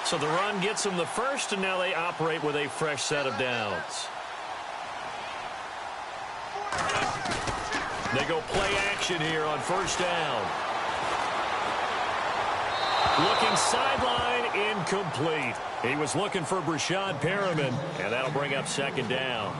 So the run gets them the first, and now they operate with a fresh set of downs. They go play action here on first down. Looking sideline, incomplete. He was looking for Brashad Perriman, and that'll bring up second down.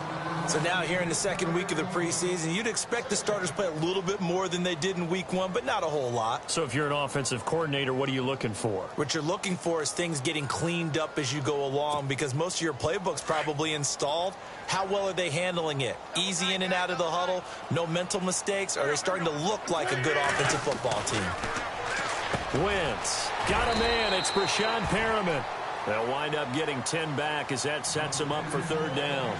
So now here in the second week of the preseason, you'd expect the starters play a little bit more than they did in week one, but not a whole lot. So if you're an offensive coordinator, what are you looking for? What you're looking for is things getting cleaned up as you go along, because most of your playbook's probably installed. How well are they handling it? Easy in and out of the huddle, no mental mistakes? Are they starting to look like a good offensive football team? Wentz got a man. It's Brashad Perriman. They'll wind up getting 10 back as that sets him up for third down.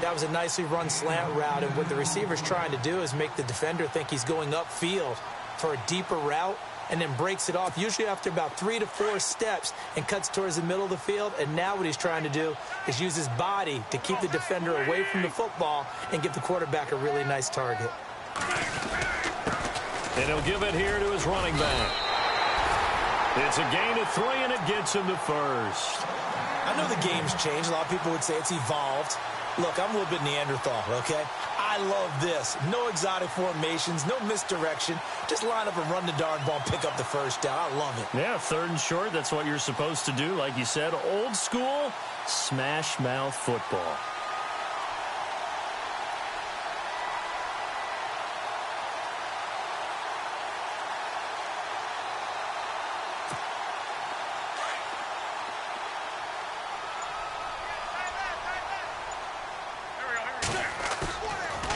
That was a nicely run slant route, and what the receiver's trying to do is make the defender think he's going upfield for a deeper route and then breaks it off, usually after about 3 to 4 steps, and cuts towards the middle of the field. And now what he's trying to do is use his body to keep the defender away from the football and give the quarterback a really nice target. And he'll give it here to his running back. It's a gain of 3, and it gets him to first. I know the game's changed. A lot of people would say it's evolved. Look, I'm a little bit Neanderthal, okay? I love this. No exotic formations, no misdirection. Just line up and run the darn ball and pick up the first down. I love it. Yeah, third and short, that's what you're supposed to do. Like you said, old school, smash mouth football.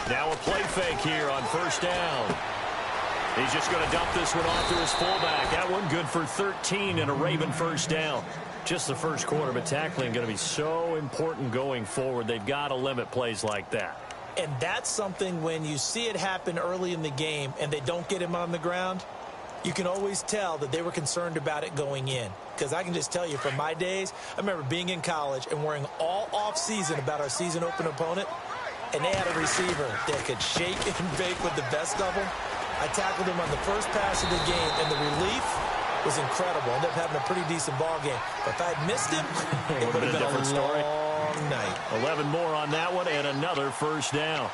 Now a play fake here on first down. He's just going to dump this one off to his fullback. That one good for 13 and a Raven first down. Just the first quarter, but tackling going to be so important going forward. They've got to limit plays like that. And that's something when you see it happen early in the game and they don't get him on the ground, you can always tell that they were concerned about it going in. Because I can just tell you from my days, I remember being in college and worrying all off-season about our season open opponent. And they had a receiver that could shake and bake with the best of them. I tackled him on the first pass of the game, and the relief was incredible. I ended up having a pretty decent ball game. But if I had missed him, it would have been a different story. Long night. 11 more on that one, and another first down.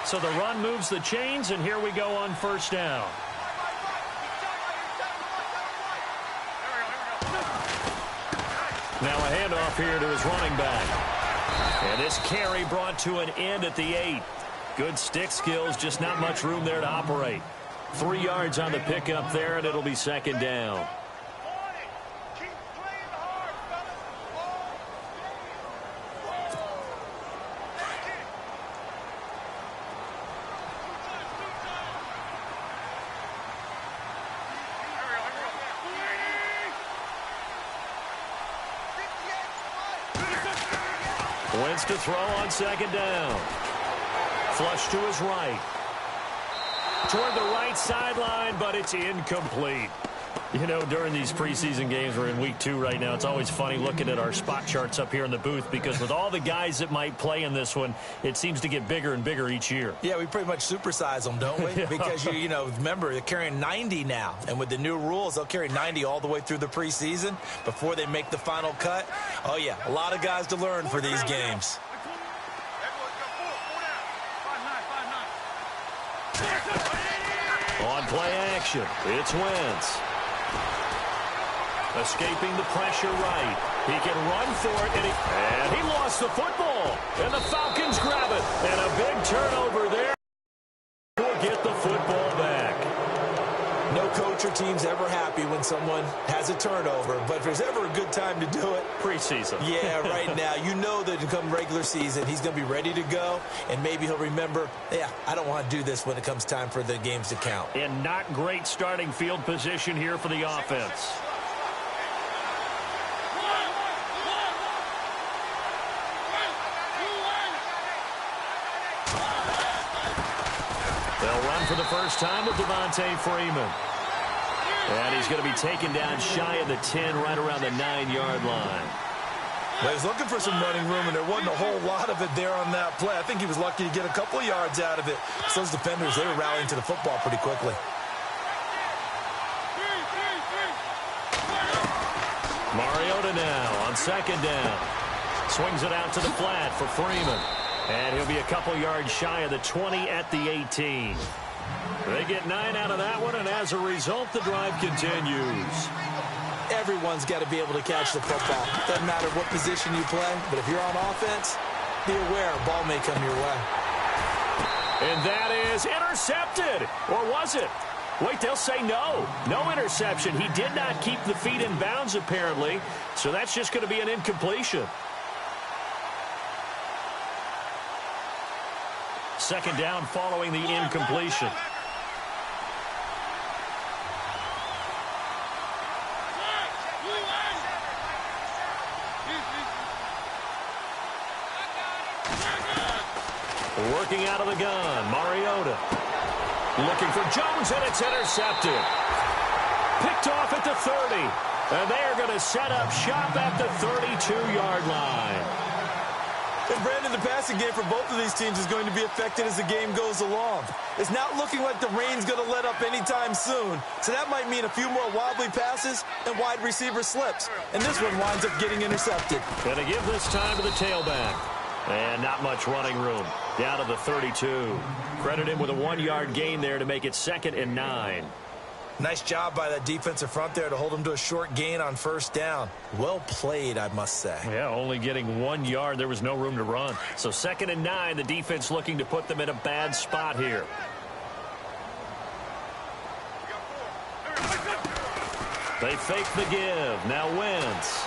So the run moves the chains, and here we go on first down. Now a handoff here to his running back. And this carry brought to an end at the 8. Good stick skills, just not much room there to operate. 3 yards on the pickup there, and it'll be second down. Wentz to throw on second down. Flush to his right. Toward the right sideline, but it's incomplete. You know, during these preseason games, we're in week 2 right now. It's always funny looking at our spot charts up here in the booth because with all the guys that might play in this one, it seems to get bigger and bigger each year. Yeah, we pretty much supersize them, don't we? Because, you know, remember, they're carrying 90 now. And with the new rules, they'll carry 90 all the way through the preseason before they make the final cut. Oh, yeah, a lot of guys to learn for these games. On play action, it's Wentz. Escaping the pressure right. He can run for it, and he lost the football. And the Falcons grab it. And a big turnover there. We'll get the football back. No coach or team's ever happy when someone has a turnover. But if there's ever a good time to do it. Preseason. Yeah, right now. You know that come regular season, he's going to be ready to go. And maybe he'll remember, yeah, I don't want to do this when it comes time for the games to count. And not great starting field position here for the offense. They'll run for the first time with Devontae Freeman. And he's going to be taken down shy of the 10, right around the 9-yard line. Well, he's looking for some running room, and there wasn't a whole lot of it there on that play. I think he was lucky to get a couple of yards out of it. So those defenders, they were rallying to the football pretty quickly. Mariota now on second down. Swings it out to the flat for Freeman. And he'll be a couple yards shy of the 20 at the 18. They get 9 out of that one, and as a result, the drive continues. Everyone's got to be able to catch the football. Doesn't matter what position you play, but if you're on offense, be aware a ball may come your way. And that is intercepted. Or was it? Wait, they'll say no. No interception. He did not keep the feet in bounds, apparently. So that's just going to be an incompletion. Second down following the incompletion. Working out of the gun, Mariota. Looking for Jones, and it's intercepted. Picked off at the 30. And they are going to set up shop at the 32-yard line. And Brandon, the passing game for both of these teams is going to be affected as the game goes along. It's not looking like the rain's going to let up anytime soon. So that might mean a few more wobbly passes and wide receiver slips. And this one winds up getting intercepted. Going to give this time to the tailback. And not much running room. Down to the 32. Credit him with a 1-yard gain there to make it 2nd and 9. Nice job by that defensive front there to hold him to a short gain on first down. Well played, I must say. Yeah, only getting 1 yard. There was no room to run. So 2nd and 9, the defense looking to put them in a bad spot here. They fake the give. Now Wentz.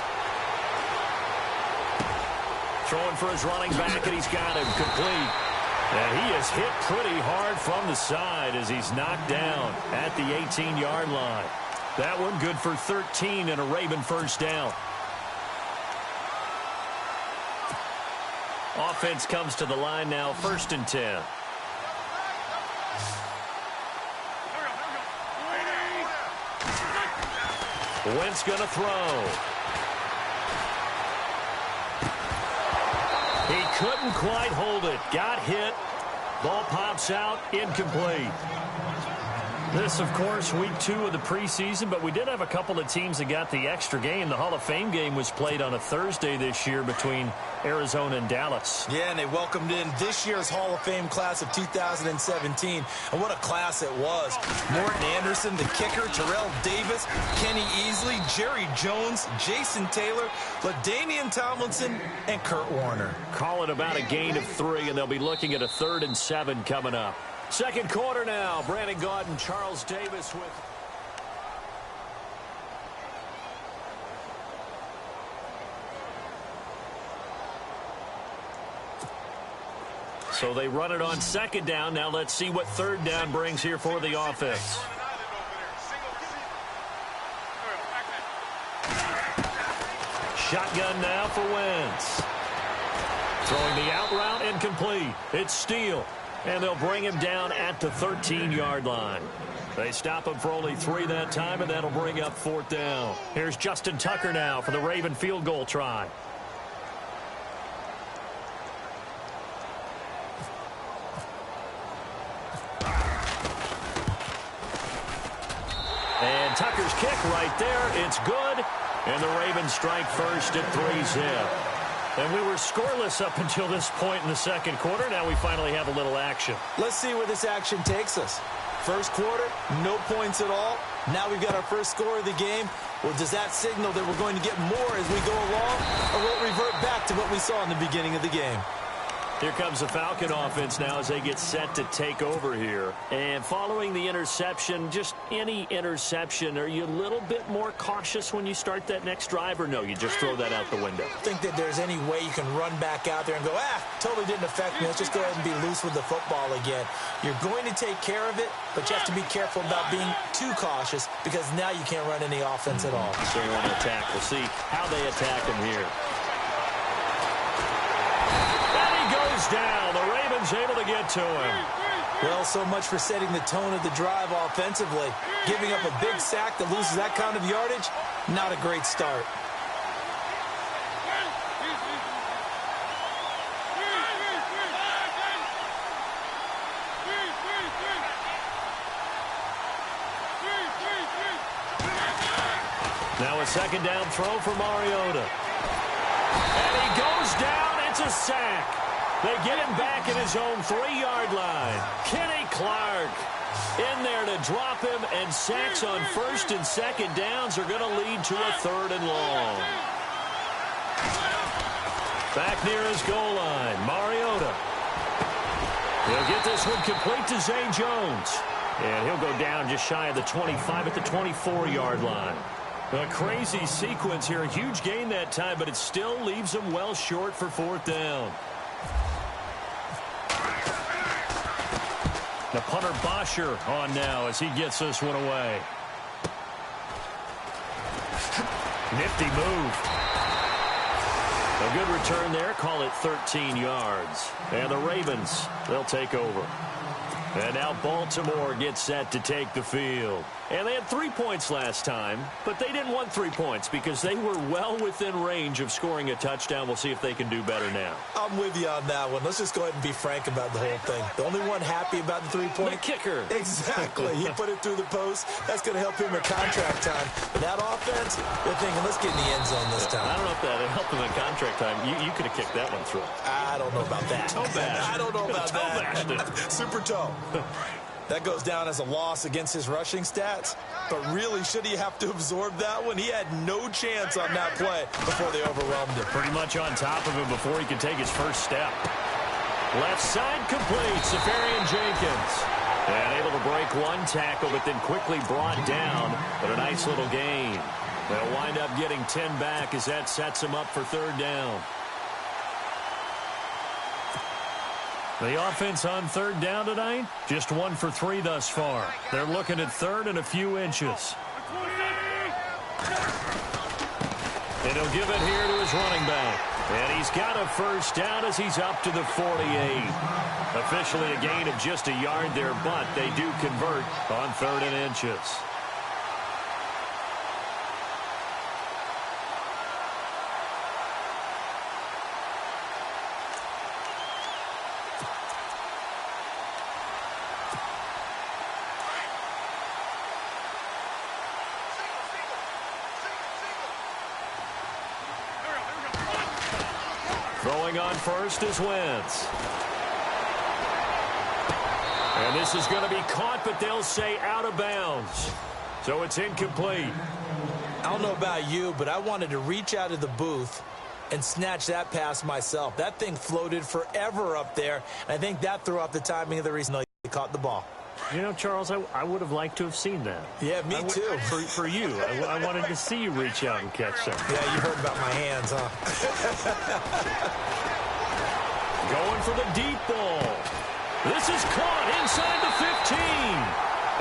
Throwing for his running back, and he's got him complete. And he is hit pretty hard from the side as he's knocked down at the 18-yard line. That one good for 13 and a Raven first down. Offense comes to the line now, 1st and 10. Wentz going to throw. He couldn't quite hold it. Got hit. Ball pops out. Incomplete. This, of course, week 2 of the preseason, but we did have a couple of teams that got the extra game. The Hall of Fame game was played on a Thursday this year between Arizona and Dallas. Yeah, and they welcomed in this year's Hall of Fame class of 2017. And what a class it was. Morton Anderson, the kicker, Terrell Davis, Kenny Easley, Jerry Jones, Jason Taylor, LaDainian Tomlinson, and Kurt Warner. Call it about a gain of 3, and they'll be looking at a 3rd and 7 coming up. Second quarter now. Brandon Gaudin and Charles Davis with... So they run it on 2nd down. Now let's see what 3rd down brings here for the offense. Shotgun now for Wentz. Throwing the out route incomplete. It's Steele. And they'll bring him down at the 13-yard line. They stop him for only 3 that time, and that'll bring up 4th down. Here's Justin Tucker now for the Raven field goal try. And Tucker's kick right there. It's good. And the Ravens strike first at 3-zip. And we were scoreless up until this point in the second quarter. Now we finally have a little action. Let's see where this action takes us. First quarter, no points at all. Now we've got our first score of the game. Well, does that signal that we're going to get more as we go along? Or will it revert back to what we saw in the beginning of the game? Here comes the Falcon offense now as they get set to take over here. And following the interception, just any interception, are you a little bit more cautious when you start that next drive, or no, you just throw that out the window? I think that there's any way you can run back out there and go, totally didn't affect me. Let's just go ahead and be loose with the football again. You're going to take care of it, but you have to be careful about being too cautious because now you can't run any offense at all. So on attack. We'll see how they attack him here. Goes down. The Ravens able to get to him. Well, so much for setting the tone of the drive offensively. Giving up a big sack that loses that kind of yardage, not a great start. Now a second down throw for Mariota. And he goes down. It's a sack. They get him back at his own 3-yard line. Kenny Clark in there to drop him, and sacks on first and second downs are going to lead to a 3rd and long. Back near his goal line, Mariota. He'll get this one complete to Zay Jones. And he'll go down just shy of the 25 at the 24-yard line. A crazy sequence here. A huge gain that time, but it still leaves him well short for 4th down. The punter Bosher on now as he gets this one away. Nifty move. A good return there. Call it 13 yards. And the Ravens, they'll take over. And now Baltimore gets set to take the field. And they had 3 points last time, but they didn't want 3 points because they were well within range of scoring a touchdown. We'll see if they can do better now. I'm with you on that one. Let's just go ahead and be frank about the whole thing. The only one happy about the 3-point? The kicker. Exactly. He put it through the post. That's going to help him in contract time. But that offense, they're thinking, let's get in the end zone this time. I don't know if that helped him in contract time. You could have kicked that one through. I don't know about that. Toe bash. I don't know about that. Bashed. Super toe. That goes down as a loss against his rushing stats. But really, should he have to absorb that one? He had no chance on that play before they overwhelmed him. Pretty much on top of him before he could take his first step. Left side complete, Safarian Jenkins. And able to break one tackle, but then quickly brought down. But a nice little gain. They'll wind up getting 10 back as that sets him up for 3rd down. The offense on 3rd down tonight, just 1 for 3 thus far. They're looking at 3rd and a few inches. And he'll give it here to his running back. And he's got a first down as he's up to the 48. Officially a gain of just a yard there, but they do convert on 3rd and inches. Throwing on first is Wentz. And this is going to be caught, but they'll say out of bounds. So it's incomplete. I don't know about you, but I wanted to reach out of the booth and snatch that pass myself. That thing floated forever up there, and I think that threw off the timing of the reason they caught the ball. You know, Charles, I would have liked to have seen that. Yeah, me too. For you. I wanted to see you reach out and catch that. Yeah, you heard about my hands, huh? Going for the deep ball. This is caught inside the 15.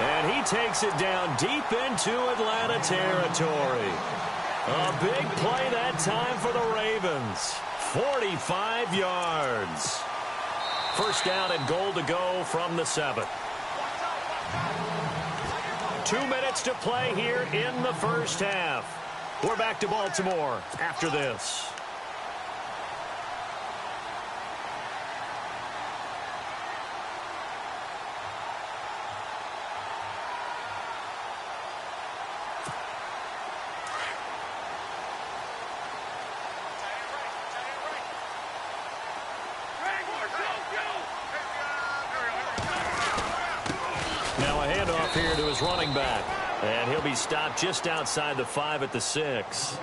And he takes it down deep into Atlanta territory. A big play that time for the Ravens. 45 yards. First down and goal to go from the 7. 2 minutes to play here in the first half. We're back to Baltimore after this. Now a handoff here to his running back. And he'll be stopped just outside the 5 at the 6.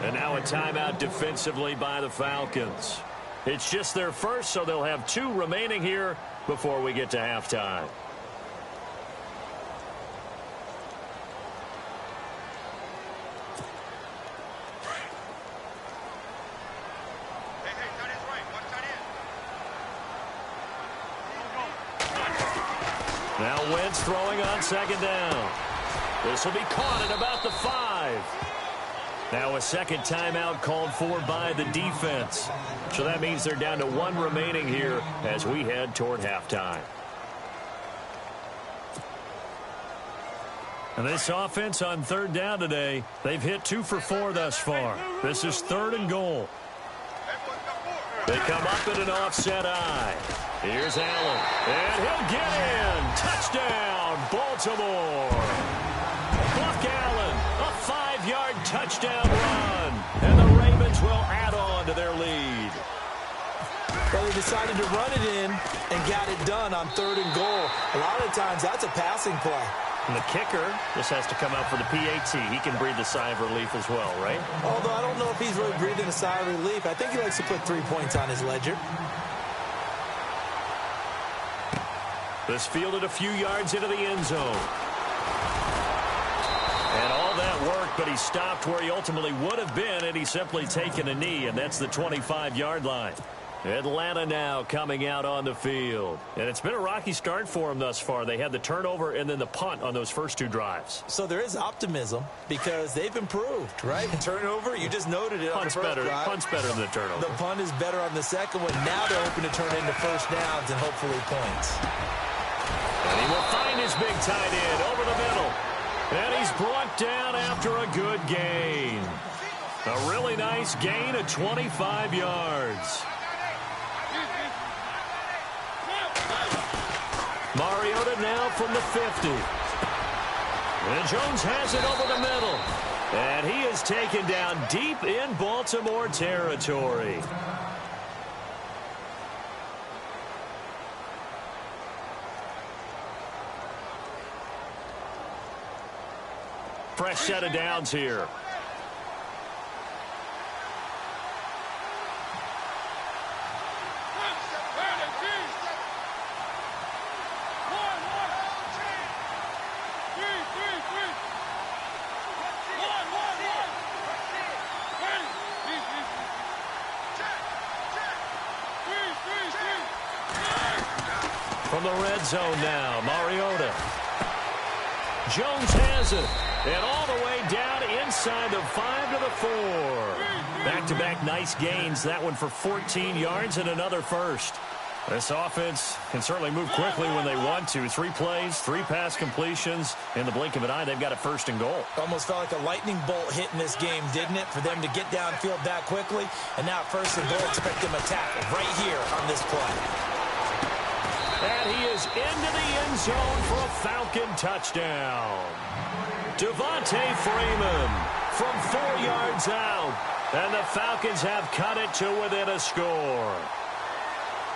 And now a timeout defensively by the Falcons. It's just their first, so they'll have 2 remaining here before we get to halftime. Now Wentz throwing on second down. This will be caught at about the 5. Now a second timeout called for by the defense. So that means they're down to 1 remaining here as we head toward halftime. And this offense on 3rd down today, they've hit 2 for 4 thus far. This is 3rd and goal. They come up at an offset eye. Here's Allen, and he'll get in. Touchdown, Baltimore. Buck Allen, a 5-yard touchdown run. And the Ravens will add on to their lead. Well, they decided to run it in and got it done on 3rd and goal. A lot of times, that's a passing play. And the kicker just has to come out for the PAT. He can breathe a sigh of relief as well, right? Although I don't know if he's really breathing a sigh of relief. I think he likes to put 3 points on his ledger. This fielded a few yards into the end zone. And all that work, but he stopped where he ultimately would have been had he simply taken a knee, and that's the 25-yard line. Atlanta now coming out on the field. And it's been a rocky start for them thus far. They had the turnover and then the punt on those first 2 drives. So there is optimism because they've improved, right? Turnover, you just noted it on the first drive. Punt's better than the turnover. The punt is better on the second one. Now they're hoping to turn into first downs and hopefully points. And he will find his big tight end over the middle. And he's brought down after a good gain. A really nice gain of 25 yards. Mariota now from the 50. And Jones has it over the middle. And he is taken down deep in Baltimore territory. Fresh set of downs here. From the red zone now, Mariota. Jones has it. And all the way down inside the 5 to the 4. Back-to-back nice gains. That one for 14 yards and another first. This offense can certainly move quickly when they want to. 3 plays, 3 pass completions. In the blink of an eye, they've got a 1st and goal. Almost felt like a lightning bolt hit in this game, didn't it? For them to get downfield that quickly. And now 1st and goal, expect them to tackle right here on this play. And he is into the end zone for a Falcon touchdown. Devontae Freeman from 4 yards out. And the Falcons have cut it to within a score.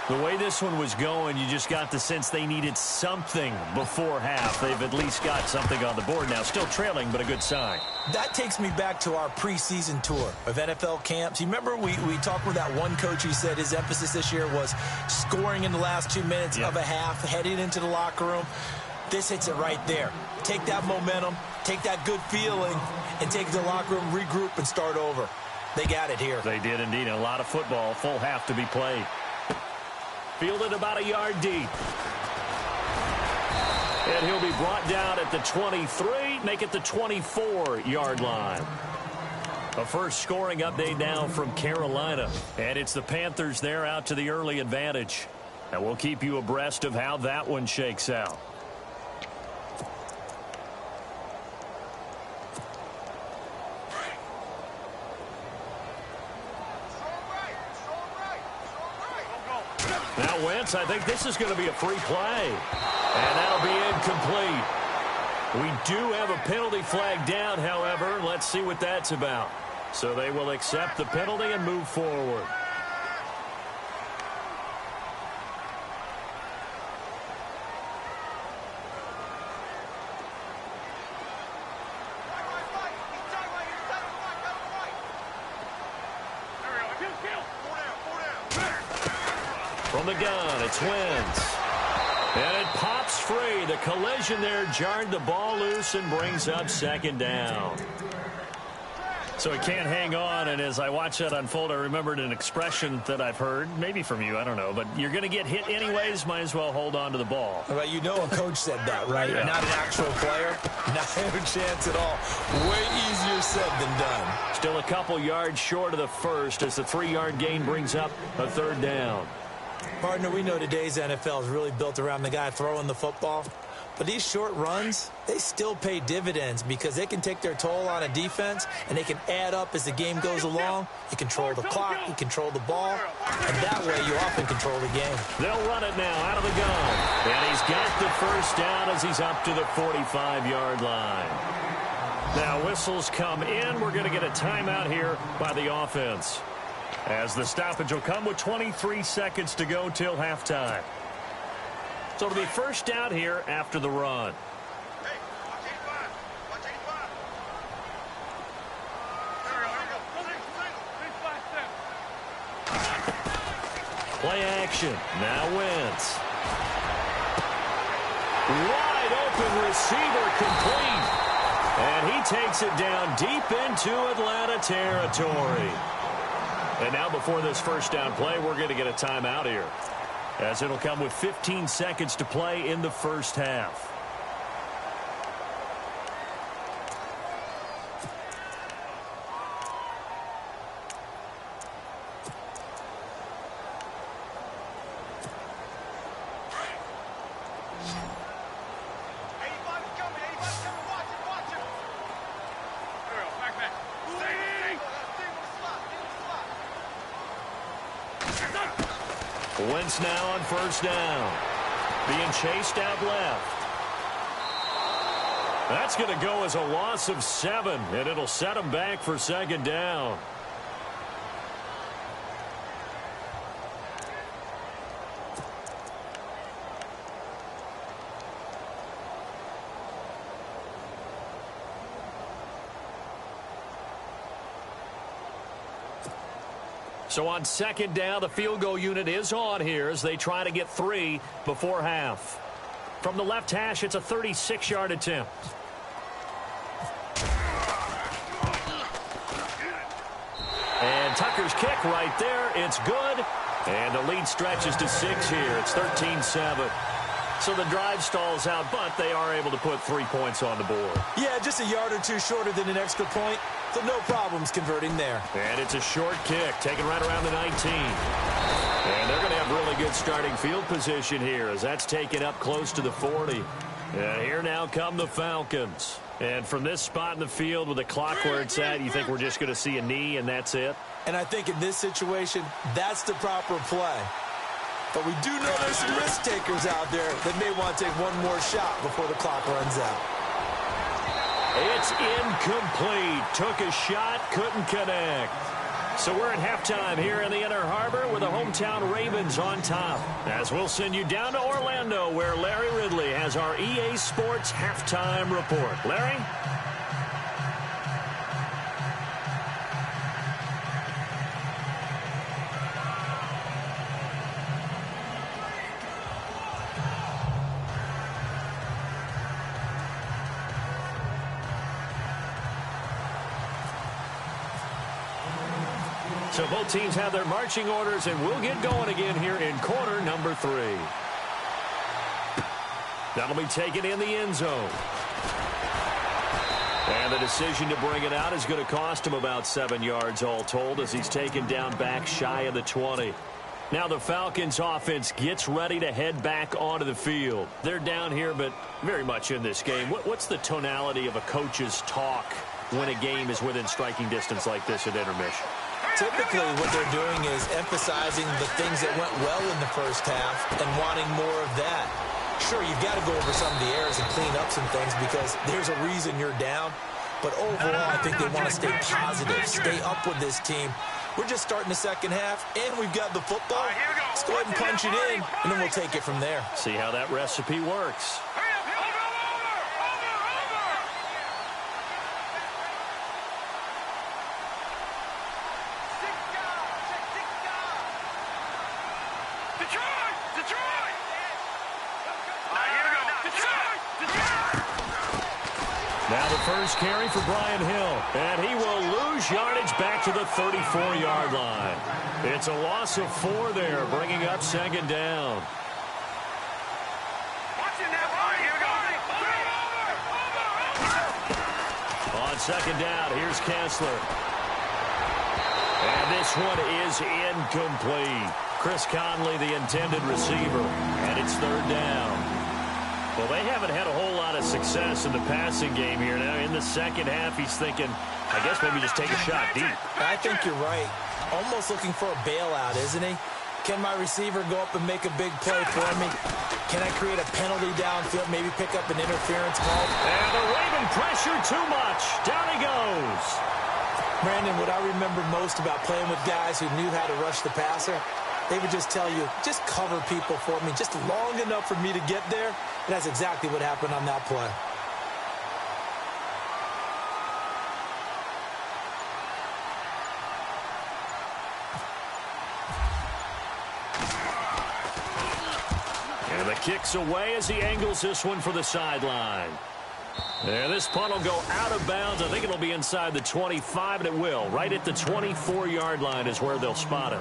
The way this one was going, you just got the sense they needed something before half. They've at least got something on the board now. Still trailing, but a good sign. That takes me back to our preseason tour of NFL camps. You remember we talked with that one coach who said his emphasis this year was scoring in the last 2 minutes of a half, heading into the locker room. This hits it right there. Take that momentum, take that good feeling, and take it to the locker room, regroup, and start over. They got it here. They did indeed. A lot of football, full half to be played. Fielded about a yard deep. And he'll be brought down at the 23, make it the 24-yard line. A first scoring update now from Carolina. And it's the Panthers there out to the early advantage. And we'll keep you abreast of how that one shakes out. Now Wentz, I think this is going to be a free play. And that'll be incomplete. We do have a penalty flag down, however. Let's see what that's about. So they will accept the penalty and move forward. From the gun, it's Wentz. And it pops free. The collision there jarred the ball loose and brings up 2nd down. So it can't hang on, and as I watch that unfold, I remembered an expression that I've heard, maybe from you, I don't know, but you're going to get hit anyways, might as well hold on to the ball. Well, you know a coach said that, right? Yeah. Not an actual player. Not a chance at all. Way easier said than done. Still a couple yards short of the first as the 3-yard gain brings up a 3rd down. Partner, we know today's NFL is really built around the guy throwing the football. But these short runs, they still pay dividends because they can take their toll on a defense and they can add up as the game goes along. You control the clock, you control the ball, and that way you often control the game. They'll run it now out of the gun. And he's got the 1st down as he's up to the 45-yard line. Now whistles come in. We're going to get a timeout here by the offense, as the stoppage will come with 23 seconds to go till halftime. So it'll be first down here after the run. Play action. Now Wentz. Wide open receiver complete. And he takes it down deep into Atlanta territory. And now before this first down play, we're going to get a timeout here, as it'll come with 15 seconds to play in the first half. Wentz now on first down. Being chased out left. That's going to go as a loss of 7, and it'll set him back for second down. So on second down, the field goal unit is on here as they try to get 3 before half. From the left hash, it's a 36-yard attempt. And Tucker's kick right there. It's good. And the lead stretches to 6 here. It's 13-7. So the drive stalls out, but they are able to put 3 points on the board. Yeah, just a yard or two shorter than an extra point. So no problems converting there. And it's a short kick, taken right around the 19. And they're going to have really good starting field position here, as that's taken up close to the 40. And here now come the Falcons. And from this spot in the field with the clock where it's at, you think we're just going to see a knee and that's it? And I think in this situation, that's the proper play. But we do know there's some risk takers out there that may want to take one more shot before the clock runs out. It's incomplete. Took a shot, couldn't connect. So we're at halftime here in the Inner Harbor with the hometown Ravens on top. As we'll send you down to Orlando, where Larry Ridley has our EA Sports halftime report. Larry? So both teams have their marching orders, and we'll get going again here in quarter number 3. That'll be taken in the end zone. And the decision to bring it out is going to cost him about 7 yards all told, as he's taken down back shy of the 20. Now the Falcons offense gets ready to head back onto the field. They're down here, but very much in this game. What's the tonality of a coach's talk when a game is within striking distance like this at intermission? Typically, what they're doing is emphasizing the things that went well in the first half and wanting more of that. Sure, you've got to go over some of the errors and clean up some things because there's a reason you're down. But overall, I think they want to stay positive, stay up with this team. We're just starting the second half, and we've got the football. Let's go ahead and punch it in, and then we'll take it from there. See how that recipe works. Now the first carry for Brian Hill, and he will lose yardage back to the 34-yard line. It's a loss of 4 there, bringing up second down. On second down, here's Kessler. And this one is incomplete. Chris Conley, the intended receiver, and it's third down. Well, they haven't had a whole lot of success in the passing game here. Now, in the second half, he's thinking, I guess maybe just take a shot deep. I think you're right. Almost looking for a bailout, isn't he? Can my receiver go up and make a big play for me? Can I create a penalty downfield, maybe pick up an interference call? And the Raven pressure too much. Down he goes. Brandon, what I remember most about playing with guys who knew how to rush the passer, they would just tell you, just cover people for me, just long enough for me to get there. And that's exactly what happened on that play. And the kick's away as he angles this one for the sideline. And this punt will go out of bounds. I think it'll be inside the 25, and it will. Right at the 24-yard line is where they'll spot it.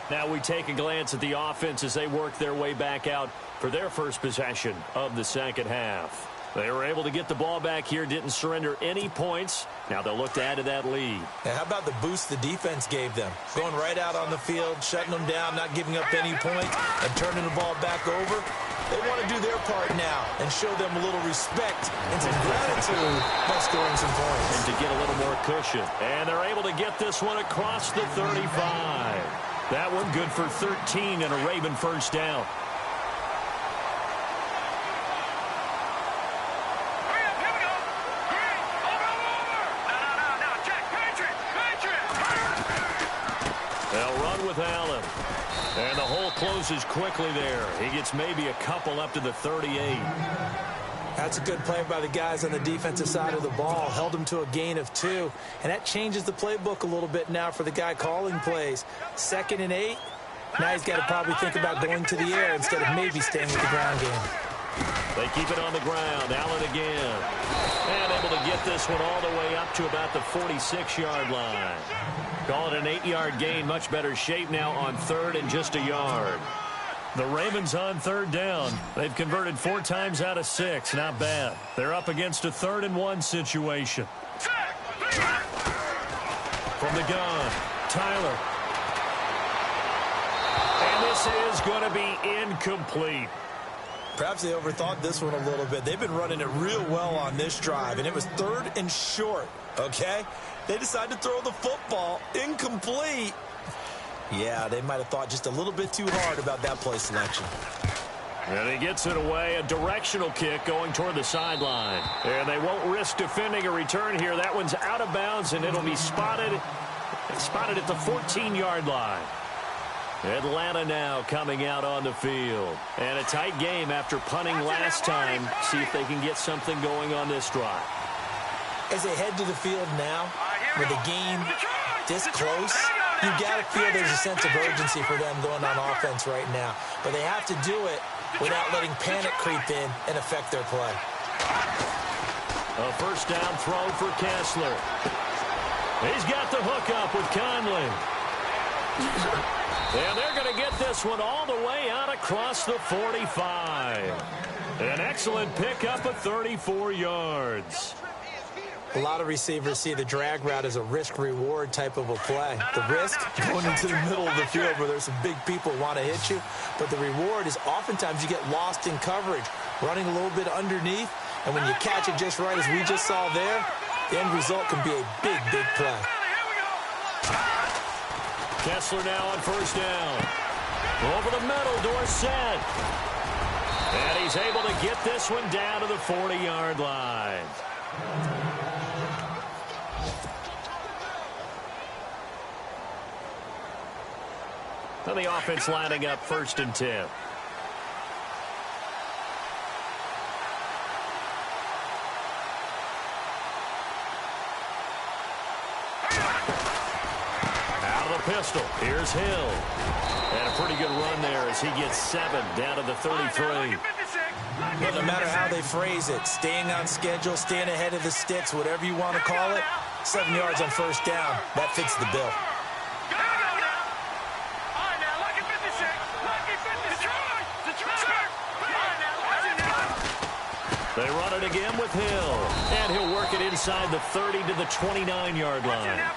Now we take a glance at the offense as they work their way back out for their first possession of the second half. They were able to get the ball back here, didn't surrender any points. Now they'll look to add to that lead. Now, how about the boost the defense gave them? Going right out on the field, shutting them down, not giving up any points, and turning the ball back over. They want to do their part now and show them a little respect and some gratitude by scoring some points. And to get a little more cushion. And they're able to get this one across the 35. That one good for 13 and a Raven first down. They'll run with Allen. And the hole closes quickly there. He gets maybe a couple up to the 38. That's a good play by the guys on the defensive side of the ball. Held him to a gain of 2. And that changes the playbook a little bit now for the guy calling plays. 2nd and 8. Now he's got to probably think about going to the air instead of maybe staying with the ground game. They keep it on the ground. Allen again. And able to get this one all the way up to about the 46-yard line. Call it an 8-yard gain. Much better shape now on 3rd and just a yard. The Ravens on 3rd down. They've converted 4 times out of 6. Not bad. They're up against a 3rd and 1 situation. From the gun, Tyler. And this is going to be incomplete. Perhaps they overthought this one a little bit. They've been running it real well on this drive, and it was 3rd and short, okay? They decided to throw the football incomplete. Yeah, they might have thought just a little bit too hard about that play selection. And he gets it away, a directional kick going toward the sideline. And they won't risk defending a return here. That one's out of bounds, and it'll be spotted at the 14-yard line. Atlanta now coming out on the field. And a tight game after punting last time. See if they can get something going on this drive. As they head to the field now, with the game this close, you got to feel there's a sense of urgency for them going on offense right now. But they have to do it without letting panic creep in and affect their play. A first down throw for Kessler. He's got the hook up with Conley. And they're going to get this one all the way out across the 45. An excellent pickup of 34 yards. A lot of receivers see the drag route as a risk-reward type of a play. The risk, going into the middle of the field where there's some big people want to hit you. But the reward is oftentimes you get lost in coverage, running a little bit underneath. And when you catch it just right, as we just saw there, the end result can be a big, big play. Kessler now on first down. Over the middle, Dorsett. And he's able to get this one down to the 40-yard line. And the offense lining up 1st and 10. Pistol. Here's Hill. And a pretty good run there as he gets 7 down to the 33. Well, no matter how they phrase it, staying on schedule, staying ahead of the sticks, whatever you want to call it, 7 yards on first down, that fits the bill. They run it again with Hill. And he'll work it inside the 30 to the 29-yard line.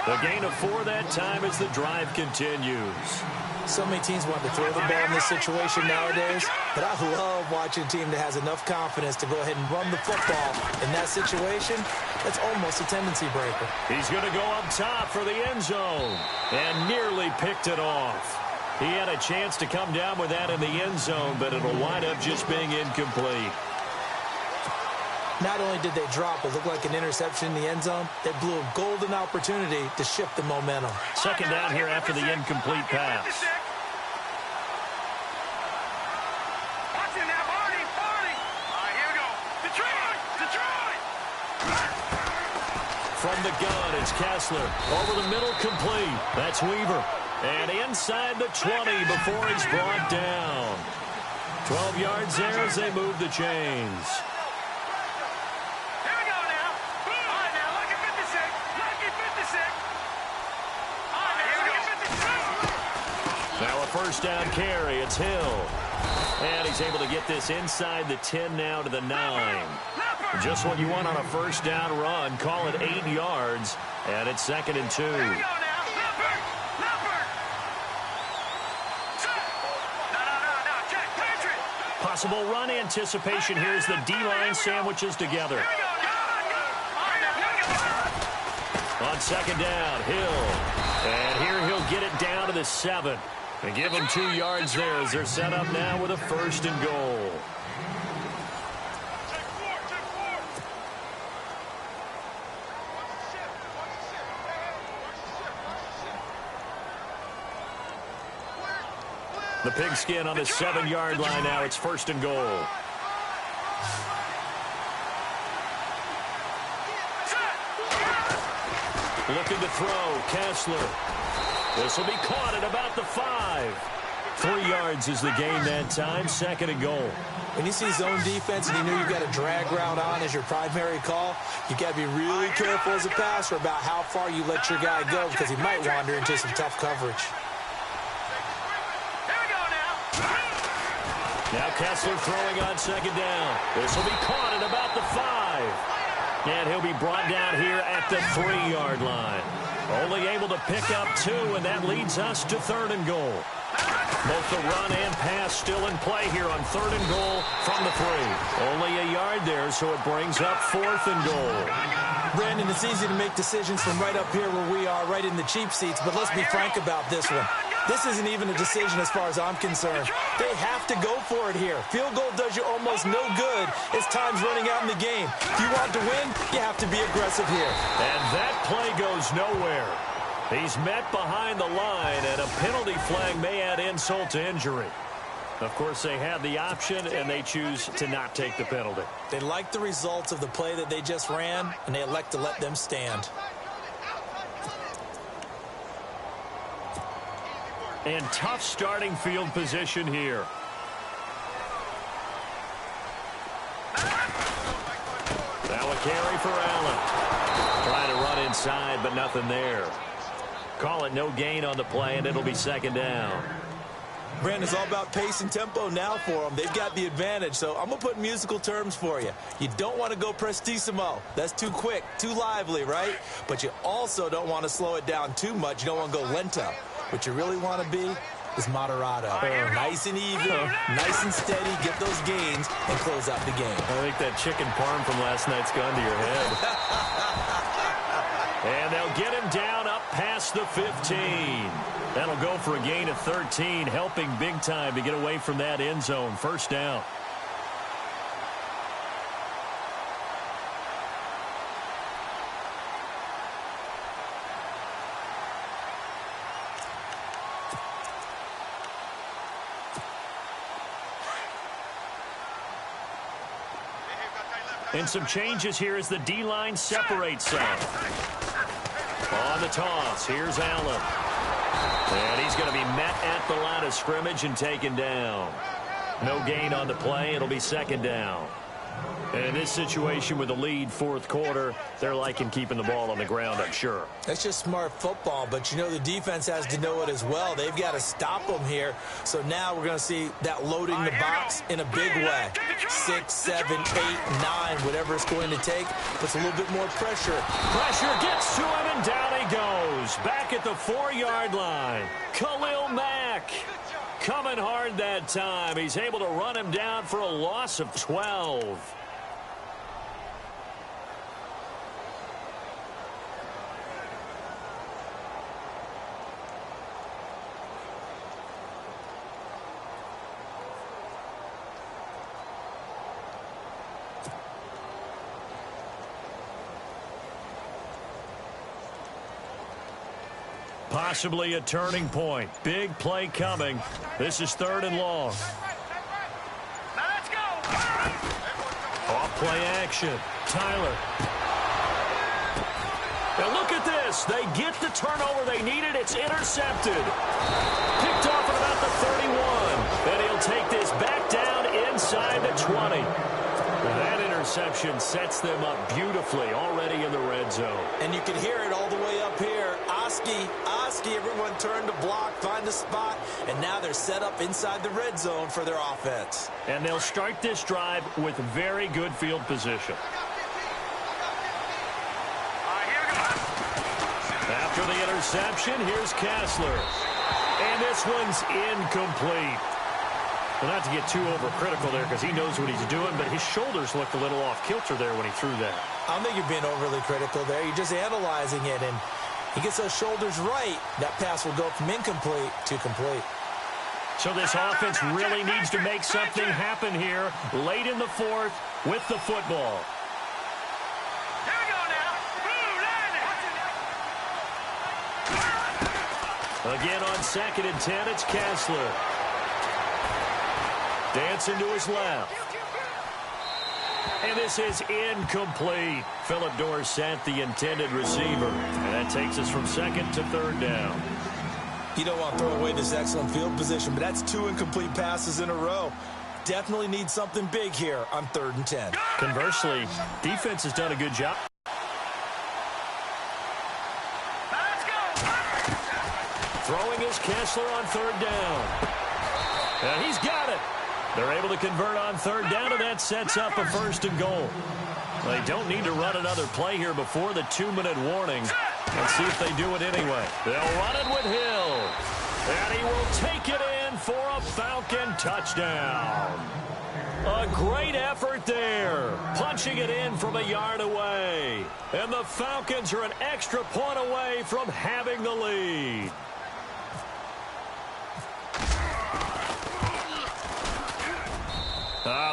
The gain of 4 that time as the drive continues. So many teams want to throw the ball in this situation nowadays, but I love watching a team that has enough confidence to go ahead and run the football. In that situation, that's almost a tendency breaker. He's going to go up top for the end zone and nearly picked it off. He had a chance to come down with that in the end zone, but it'll wind up just being incomplete. Not only did they drop what looked like an interception in the end zone, they blew a golden opportunity to shift the momentum. Second down here after the incomplete pass. From the gun, it's Kessler. Over the middle, complete. That's Weaver. And inside the 20 before he's brought down. 12 yards there as they move the chains. Now a first down carry. It's Hill. And he's able to get this inside the 10 now to the 9. Just what you want on a first down run. Call it 8 yards. And it's 2nd and 2. Possible run anticipation here as the D-line sandwiches together. On second down, Hill. And here he'll get it down to the 7. And give them 2 yards there as they're set up now with a 1st and goal. The pigskin on the 7-yard line now. It's 1st and goal. Looking to throw. Kessler. This will be caught at about the 5. 3 yards is the gain that time. 2nd and goal. When you see zone defense and you know you've got a drag route on as your primary call, you got to be really careful as a passer about how far you let your guy go because he might wander into some tough coverage. Now Kessler throwing on second down. This will be caught at about the 5. And he'll be brought down here at the 3-yard line. Only able to pick up 2, and that leads us to 3rd and goal. Both the run and pass still in play here on 3rd and goal from the 3. Only a yard there, so it brings up 4th and goal. Brandon, it's easy to make decisions from right up here where we are, right in the cheap seats, but let's be frank about this one. This isn't even a decision as far as I'm concerned. They have to go for it here. Field goal does you almost no good as time's running out in the game. If you want to win, you have to be aggressive here. And that play goes nowhere. He's met behind the line, and a penalty flag may add insult to injury. Of course, they had the option, and they choose to not take the penalty. They like the results of the play that they just ran, and they elect to let them stand. And tough starting field position here. Now a carry for Allen. Trying to run inside, but nothing there. Call it no gain on the play, and it'll be 2nd down. Brandon, it's all about pace and tempo now for them. They've got the advantage, so I'm going to put musical terms for you. You don't want to go prestissimo. That's too quick, too lively, right? But you also don't want to slow it down too much. You don't want to go lento. What you really want to be is moderato. Nice and even, nice and steady, get those gains, and close out the game. I think that chicken parm from last night's gone to your head. And they'll get him down up past the 15. That'll go for a gain of 13, helping big time to get away from that end zone. 1st down. And some changes here as the D-line separates some. On the toss, here's Allen. And he's going to be met at the line of scrimmage and taken down. No gain on the play. It'll be 2nd down. And in this situation with the lead 4th quarter, they're liking keeping the ball on the ground, I'm sure. That's just smart football, but you know the defense has to know it as well. They've got to stop them here. So now we're going to see that loading the box in a big way. 6, 7, 8, 9, whatever it's going to take, puts a little bit more pressure. Pressure gets to him, and down he goes. Back at the 4-yard line. Khalil Mack coming hard that time. He's able to run him down for a loss of 12. Possibly a turning point. Big play coming. This is 3rd and long. Off play action. Tyler. Now look at this. They get the turnover they needed. It's intercepted. Picked off at about the 31. And he'll take this back down inside the 20. That interception sets them up beautifully already in the red zone. And you can hear it all the way up here. Oski, everyone turned to block, find a spot, and now they're set up inside the red zone for their offense. And they'll start this drive with very good field position. After the interception, here's Kessler. And this one's incomplete. Well, not to get too overcritical there because he knows what he's doing, but his shoulders looked a little off kilter there when he threw that. I don't think you're being overly critical there. You're just analyzing it, and he gets those shoulders right. That pass will go from incomplete to complete. So this offense really needs to make something happen here late in the 4th with the football. Here we go now. Again on 2nd and 10, it's Kessler. Dancing to his left. And this is incomplete. Philip Dorsett, the intended receiver. And that takes us from 2nd to 3rd down. You don't want to throw away this excellent field position, but that's 2 incomplete passes in a row. Definitely need something big here on 3rd and 10. Conversely, defense has done a good job. Throwing is Kessler on 3rd down. And he's got it. They're able to convert on 3rd down, and that sets up a 1st and goal. They don't need to run another play here before the 2-minute warning. Let's see if they do it anyway. They'll run it with Hill. And he will take it in for a Falcon touchdown. A great effort there. Punching it in from a yard away. And the Falcons are an extra point away from having the lead.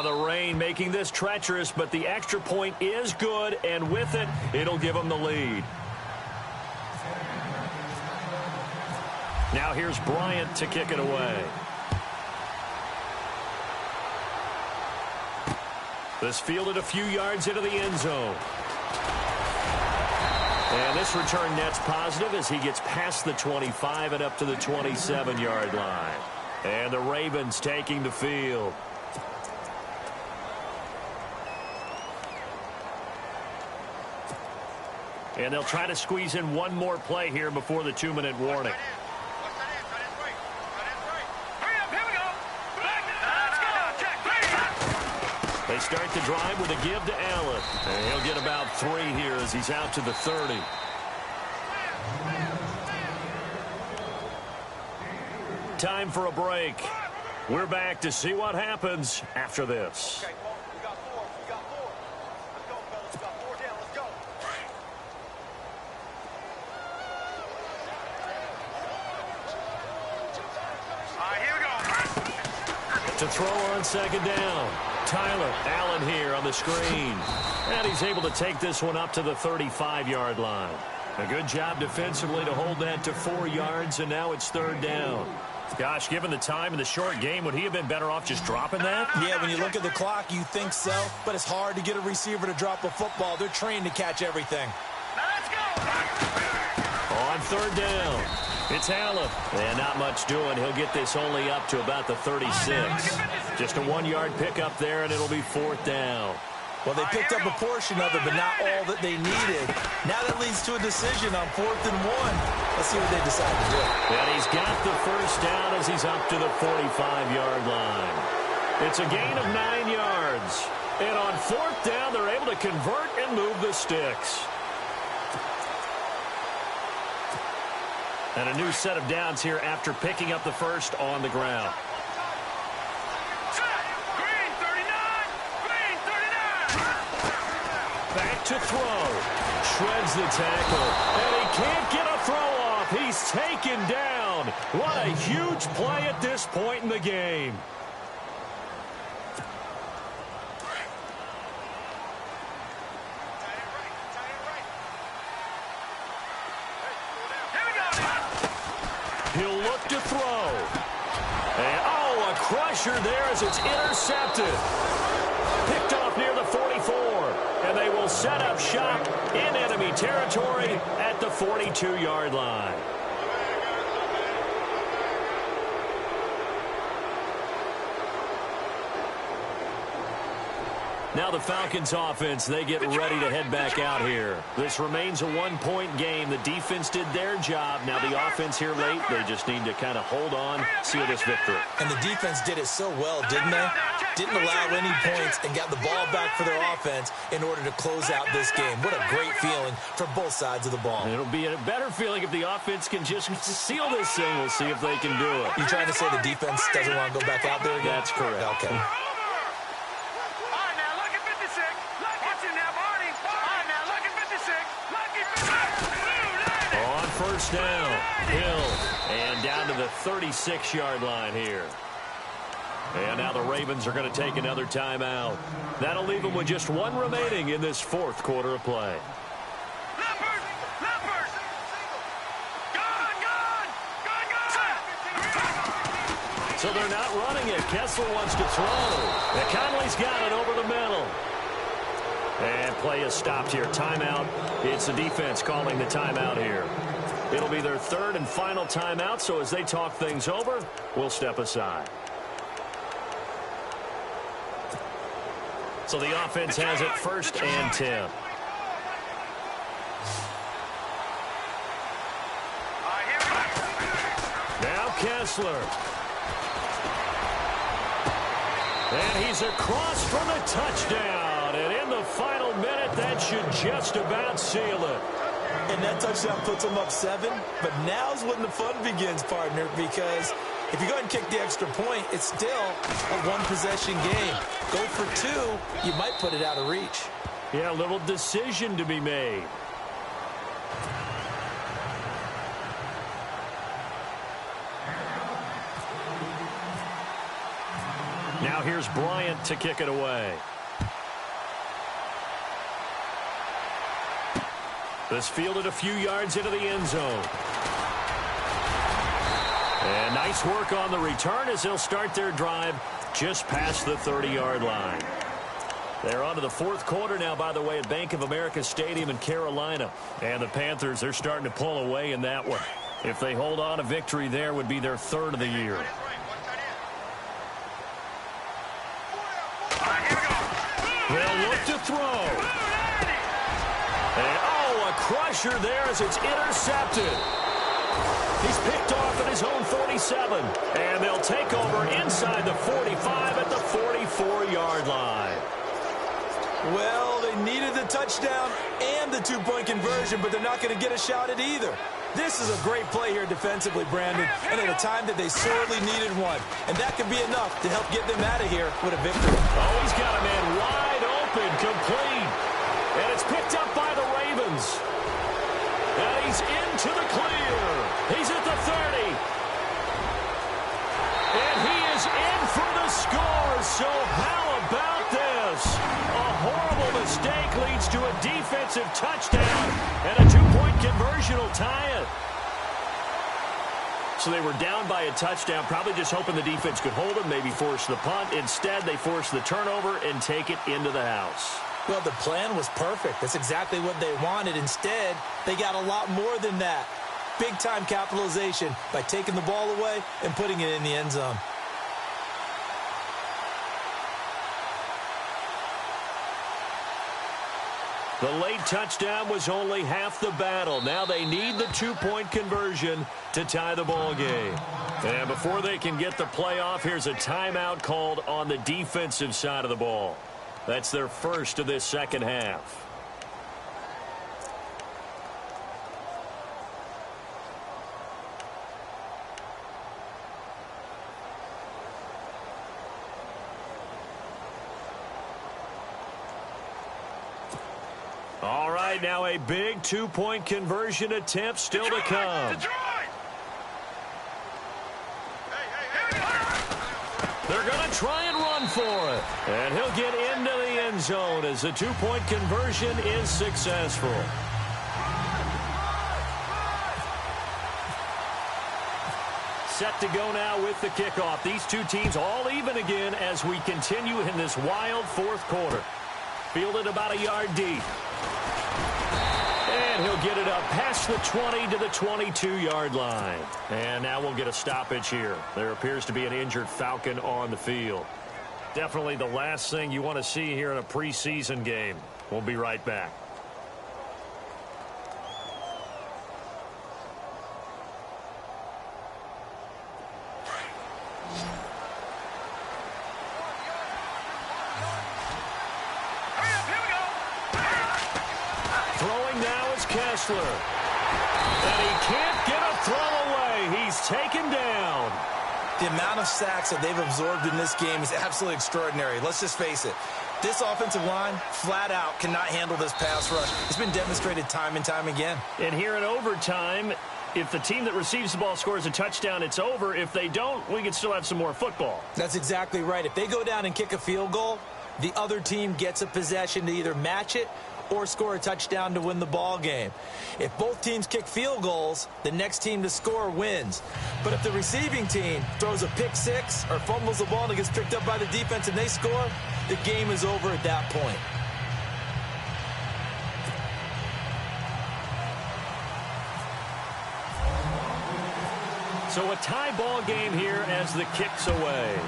The rain making this treacherous, but the extra point is good, and with it, it'll give them the lead. Now here's Bryant to kick it away. This fielded a few yards into the end zone. And this return net's positive as he gets past the 25 and up to the 27-yard line. And the Ravens taking the field. And they'll try to squeeze in one more play here before the 2-minute warning. They start the drive with a give to Allen. And he'll get about 3 here as he's out to the 30. Time for a break. We're back to see what happens after this. To throw on 2nd down. Tyler Allen here on the screen. And he's able to take this one up to the 35-yard line. A good job defensively to hold that to 4 yards, and now it's 3rd down. Gosh, given the time in the short game, would he have been better off just dropping that? Yeah, when you look at the clock, you think so. But it's hard to get a receiver to drop a football. They're trained to catch everything. On 3rd down. It's Allen. And not much doing. He'll get this only up to about the 36. Just a 1-yard pickup there, and it'll be 4th down. Well, they picked up a portion of it, but not all that they needed. Now that leads to a decision on 4th and 1. Let's see what they decide to do. And he's got the 1st down as he's up to the 45-yard line. It's a gain of 9 yards. And on 4th down, they're able to convert and move the sticks. And a new set of downs here after picking up the 1st on the ground. Back to throw. Shreds the tackle. And he can't get a throw off. He's taken down. What a huge play at this point in the game. look to throw. And, a crusher there as it's intercepted. Picked off near the 44. And they will set up shop in enemy territory at the 42-yard line. Now the Falcons offense, they get ready to head back out here. This remains a one-point game. The defense did their job. Now the offense here late, they just need to kind of hold on, seal this victory. And the defense did it so well, didn't they? Didn't allow any points and got the ball back for their offense in order to close out this game. What a great feeling for both sides of the ball. It'll be a better feeling if the offense can just seal this thing. We'll see if they can do it. You trying to say the defense doesn't want to go back out there again? That's correct. Okay. First down, Hill, and down to the 36-yard line here. And now the Ravens are going to take another timeout. That'll leave them with just one remaining in this fourth quarter of play. So they're not running it. Kessler wants to throw. And Conley's got it over the middle. And play is stopped here. Timeout. It's the defense calling the timeout here. It'll be their third and final timeout, so as they talk things over, we'll step aside. So the offense has it first and 10. Now Kessler. And he's across for the touchdown. And in the final minute, that should just about seal it. And that touchdown puts them up 7. But now's when the fun begins, partner, because if you go ahead and kick the extra point, it's still a one-possession game. Go for 2, you might put it out of reach. Yeah, a little decision to be made. Now here's Bryant to kick it away. This fielded a few yards into the end zone. And nice work on the return as they'll start their drive just past the 30-yard line. They're on to the fourth quarter now, by the way, at Bank of America Stadium in Carolina. And the Panthers, they're starting to pull away in that one. If they hold on, a victory there would be their third of the year. They'll look to throw. And, a crusher there as it's intercepted. He's picked off at his own 47. And they'll take over inside the 45 at the 44-yard line. Well, they needed the touchdown and the two-point conversion, but they're not going to get a shot at either. This is a great play here defensively, Brandon, and at a time that they sorely needed one. And that could be enough to help get them out of here with a victory. Oh, he's got a man wide open, complete. And it's picked up by the Ravens. And he's into the clear. He's at the 30. And he is in for the score. So how about this? A horrible mistake leads to a defensive touchdown. And a two-point conversion will tie it. So they were down by a touchdown, probably just hoping the defense could hold them, maybe force the punt. Instead, they force the turnover and take it into the house. Well, the plan was perfect. That's exactly what they wanted. Instead, they got a lot more than that. Big-time capitalization by taking the ball away and putting it in the end zone. The late touchdown was only half the battle. Now they need the two-point conversion to tie the ball game. And before they can get the playoff, here's a timeout called on the defensive side of the ball. That's their first of this second half. All right, now a big two-point conversion attempt still to come. They're going to try and run for it. And he'll get into the end zone as the two-point conversion is successful. set to go now with the kickoff. These two teams all even again as we continue in this wild fourth quarter. Fielded about a yard deep. And he'll get it up past the 20 to the 22-yard line. And now we'll get a stoppage here. There appears to be an injured Falcon on the field. Definitely the last thing you want to see here in a preseason game. We'll be right back. Kessler. And he can't get a throw away. He's taken down. The amount of sacks that they've absorbed in this game is absolutely extraordinary. Let's just face it. This offensive line, flat out, cannot handle this pass rush. It's been demonstrated time and time again. And here in overtime, if the team that receives the ball scores a touchdown, it's over. If they don't, we can still have some more football. That's exactly right. If they go down and kick a field goal, the other team gets a possession to either match it or score a touchdown to win the ball game. If both teams kick field goals, the next team to score wins. But if the receiving team throws a pick six or fumbles the ball and it gets picked up by the defense and they score, the game is over at that point. So a tie ball game here as the kick's away.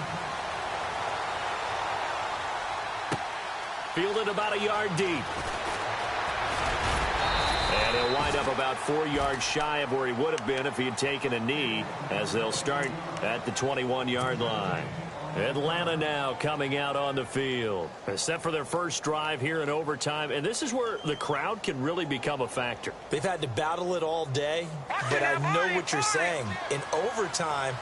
Fielded about a yard deep. And he'll wind up about 4 yards shy of where he would have been if he had taken a knee, as they'll start at the 21-yard line. Atlanta now coming out on the field. Set for their first drive here in overtime, and this is where the crowd can really become a factor. They've had to battle it all day, but I know what you're saying. In overtime,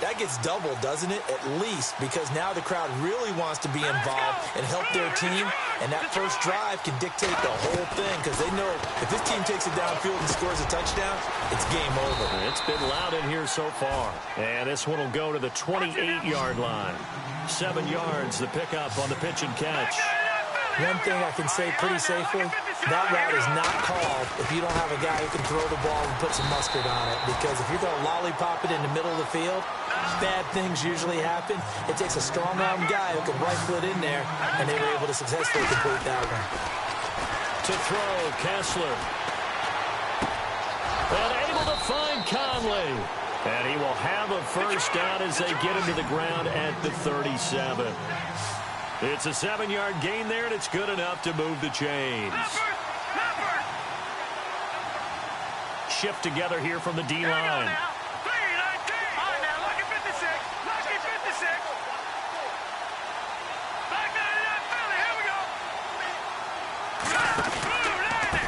that gets doubled, doesn't it? At least, because now the crowd really wants to be involved and help their team, and that first drive can dictate the whole thing because they know if this team takes it downfield and scores a touchdown, it's game over. It's been loud in here so far, and this one will go to the 28-yard line. 7 yards, the pickup on the pitch and catch. One thing I can say pretty safely, that route is not called if you don't have a guy who can throw the ball and put some mustard on it. Because if you're going to lollipop it in the middle of the field, bad things usually happen. It takes a strong-arm guy who can rifle it in there, and they were able to successfully complete that one. To throw, Kessler. And able to find Conley. And he will have a first down as they get him to the ground at the 37. It's a 7-yard gain there, and it's good enough to move the chains. Shift together here from the D-line.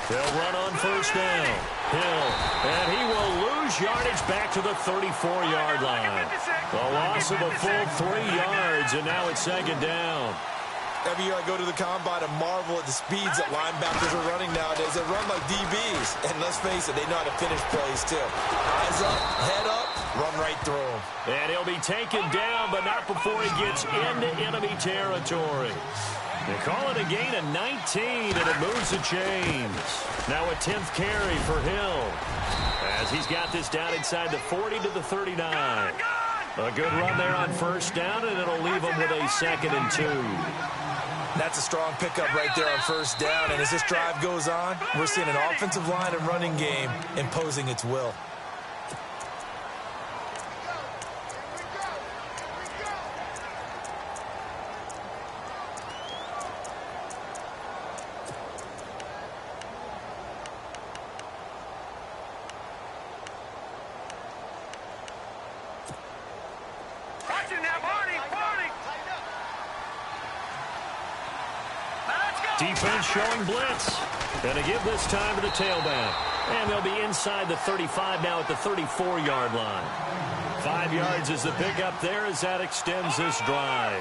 They'll run on first down. Hill, and he will lose yardage back to the 34-yard line. A loss of a full 3 yards, and now it's second down. Every year I go to the combine and marvel at the speeds that linebackers are running nowadays. They run like DBs, and let's face it, they know how to finish plays too. Eyes up, head up, run right through them. And he'll be taken down, but not before he gets into enemy territory. They call it a gain of 19, and it moves the chains. Now a 10th carry for Hill, as he's got this down inside the 40 to the 39. A good run there on first down, and it'll leave him with a 2nd and 2. That's a strong pickup right there on first down, and as this drive goes on, we're seeing an offensive line and running game imposing its will. Defense showing blitz. Going to give this time to the tailback. And they'll be inside the 35 now at the 34-yard line. 5 yards is the pickup there as that extends this drive.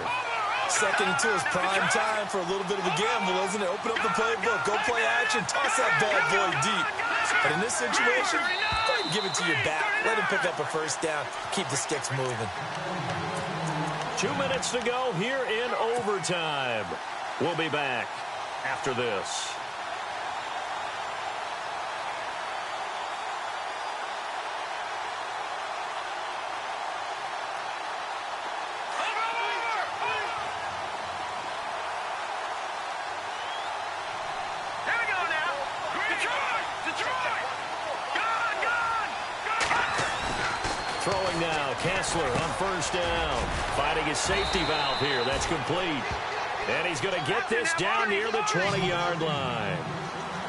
2nd and 2 is prime time for a little bit of a gamble, isn't it? Open up the playbook, go play action, toss that bad boy deep. But in this situation, go ahead and give it to your back. Let him pick up a first down. Keep the sticks moving. 2 minutes to go here in overtime. We'll be back after this. throwing now. Kessler on first down. Finding his safety valve here. That's complete. And he's going to get this down near the 20-yard line.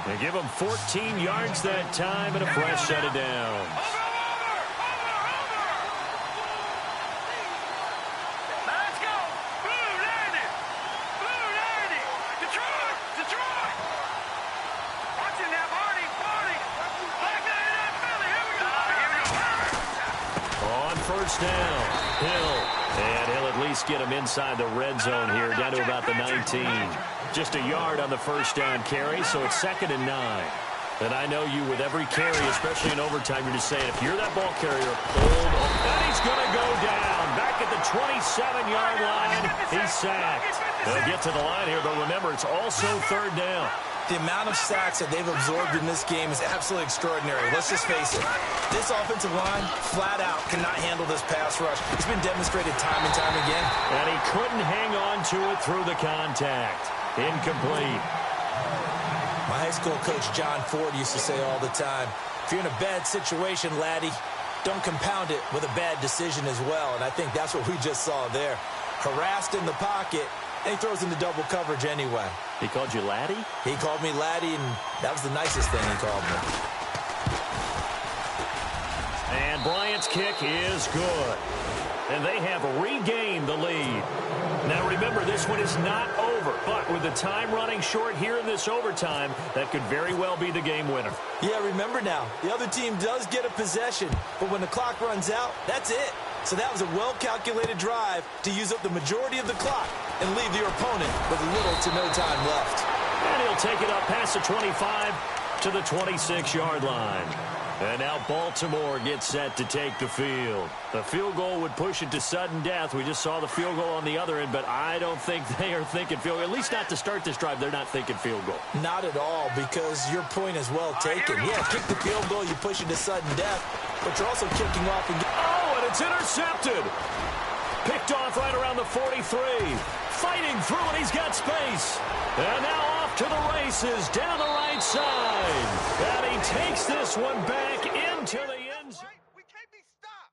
They give him 14 yards that time and a fresh set of downs. Let's go. Blue 90. Blue 90. Detroit. Detroit. Watching that Marty. Marty. Black 99 Philly. Here we go. Here we go. On first down, Hill. And he'll at least get him inside the red zone here, down to about the 19. Just a yard on the first down carry, so it's 2nd and 9. And I know you, with every carry, especially in overtime, you're just saying, if you're that ball carrier, hold on. And he's going to go down. Back at the 27-yard line, he's sacked. They'll get to the line here, but remember, it's also 3rd down. The amount of sacks that they've absorbed in this game is absolutely extraordinary. Let's just face it. This offensive line, flat out, cannot handle this pass rush. It's been demonstrated time and time again. And he couldn't hang on to it through the contact. Incomplete. My high school coach, John Ford, used to say all the time, if you're in a bad situation, laddie, don't compound it with a bad decision as well. And I think that's what we just saw there. Harassed in the pocket, and he throws into double coverage anyway. He called you laddie? He called me laddie, and that was the nicest thing he called me. And Bryant's kick is good. And they have regained the lead. Now remember, this one is not over, but with the time running short here in this overtime, that could very well be the game winner. Yeah, remember now, the other team does get a possession, but when the clock runs out, that's it. So that was a well-calculated drive to use up the majority of the clock and leave your opponent with little to no time left. And he'll take it up past the 25 to the 26-yard line. And now Baltimore gets set to take the field. The field goal would push it to sudden death. We just saw the field goal on the other end, but I don't think they are thinking field goal. At least not to start this drive. They're not thinking field goal. Not at all, because your point is well taken. Yeah, kick the field goal, you push it to sudden death, but you're also kicking off and oh, and it's intercepted. Picked off right around the 43. Fighting through, and he's got space. And now off to the races down the right side. And he takes this one back into the end zone. We can't be stopped.